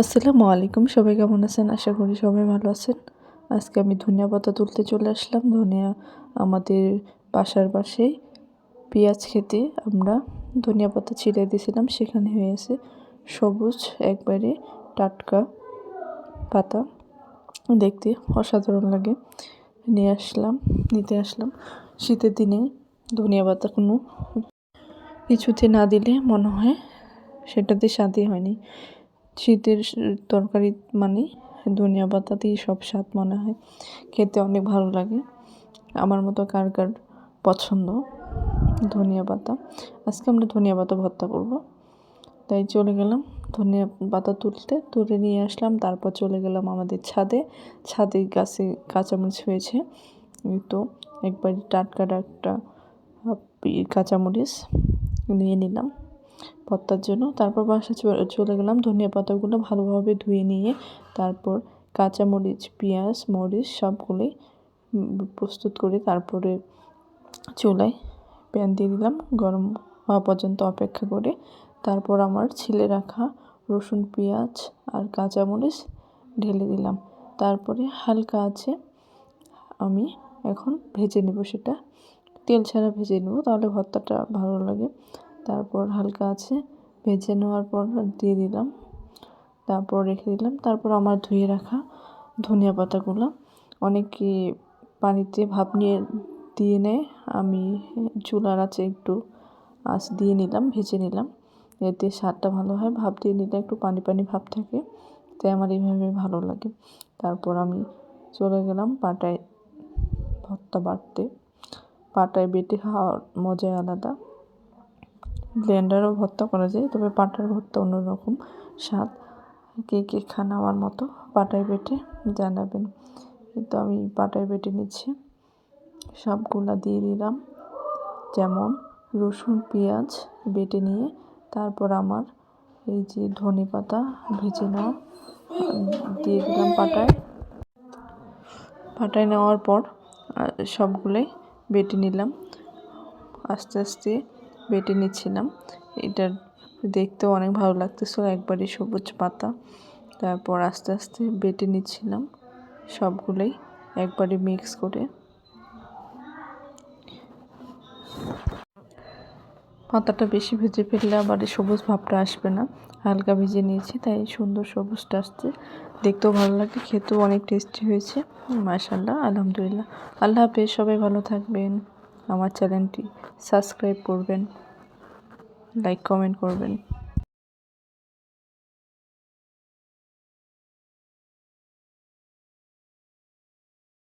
আসসালামু আলাইকুম, সবাই কেমন আছেন? আশা করি সবাই ভালো আছেন। আজকে আমি ধনিয়া পাতা তুলতে চলে আসলাম। ধনিয়া আমাদের বাসার পাশেই পেঁয়াজ খেতে আমরা ধনিয়া পাতা ছিঁড়ে দিয়েছিলাম, সেখানে হয়েছে সবুজ একবারে টাটকা পাতা, দেখতে অসাধারণ লাগে। নিতে আসলাম। শীতের দিনে ধনিয়া পাতা কোনো কিছুতে না দিলে মনে হয় সেটাতে স্বাদই হয়নি। শীতের তরকারি মানে ধনিয়া পাতাতেই সব স্বাদ মনে হয়, খেতে অনেক ভালো লাগে। আমার মতো কার কার পছন্দ ধনিয়া পাতা। আজকে আমরা ধনিয়া পাতা ভর্তা করব, তাই চলে গেলাম ধনিয়া পাতা তুলে নিয়ে আসলাম। তারপর চলে গেলাম আমাদের ছাদে গাছে কাঁচামরিচ হয়েছে, তো একবারে টাটকা কাঁচামরিচ নিয়ে নিলাম ভর্তার জন্য। তারপর বাসায় চলে গেলাম, ধনিয়া পাতাগুলো ভালোভাবে ধুয়ে নিয়ে তারপর কাঁচামরিচ, পেঁয়াজ, মরিচ সবগুলোই প্রস্তুত করে তারপরে চুলায় প্যান দিয়ে দিলাম, গরম হওয়া পর্যন্ত অপেক্ষা করে। তারপর আমার ছিলে রাখা রসুন, পেঁয়াজ আর কাঁচামরিচ ঢেলে দিলাম। তারপরে হালকা আছে আমি এখন ভেজে নেব, সেটা তেল ছাড়া ভেজে নেব, তাহলে ভর্তাটা ভালো লাগে। তারপর হালকা আছে ভেজে নেওয়ার পর দিয়ে দিলাম, তারপর রেখে দিলাম। তারপর আমার ধুয়ে রাখা ধনিয়া পাতাগুলো অনেকে পানিতে ভাপ নিয়ে দিয়ে নেয়, আমি চুলার আঁচে একটু আঁচ দিয়ে নিলাম, ভেজে নিলাম, এতে স্বাদটা ভালো হয়। ভাপ দিয়ে নিলে একটু পানি পানি ভাব থাকে, তাই আমার এইভাবে ভালো লাগে। তারপর আমি চলে গেলাম পাটায় ভর্তা বাটতে। পাটায় বেটে খাওয়ার মজাই আলাদা। ব্লেন্ডারও ভর্তা করা যায়, তবে পাটার ভর্তা অন্যরকম স্বাদ। কে কে খান আমার মতো পাটায় বেটে জানাবেন। কিন্তু আমি পাটায় বেটে নিচ্ছি, সবগুলা দিয়ে দিলাম, যেমন রসুন, পেঁয়াজ বেটে নিয়ে তারপর আমার এই যে ধনে পাতা ভেজে নেওয়া দিয়ে দিলাম পাটায় নেওয়ার পর সবগুলোই বেটে নিলাম। আস্তে আস্তে বেটে নিচ্ছিলাম, এটা দেখতেও অনেক ভালো লাগতেছিল, একবারে সবুজ পাতা। তারপর আস্তে আস্তে বেটে নিচ্ছিলাম সবগুলোই একবারে মিক্স করে। পাতাটা বেশি ভেজে ফেললে আবার সবুজ ভাবটা আসবে না, হালকা ভেজে নিয়েছি তাই সুন্দর সবুজটা আসছে, দেখতেও ভালো লাগে, খেতেও অনেক টেস্টি হয়েছে। মাশাআল্লাহ, আলহামদুলিল্লাহ। আল্লাহ হাফেজ, সবাই ভালো থাকবেন। আমার চ্যানেলটি সাবস্ক্রাইব করবেন, লাইক কমেন্ট করবেন।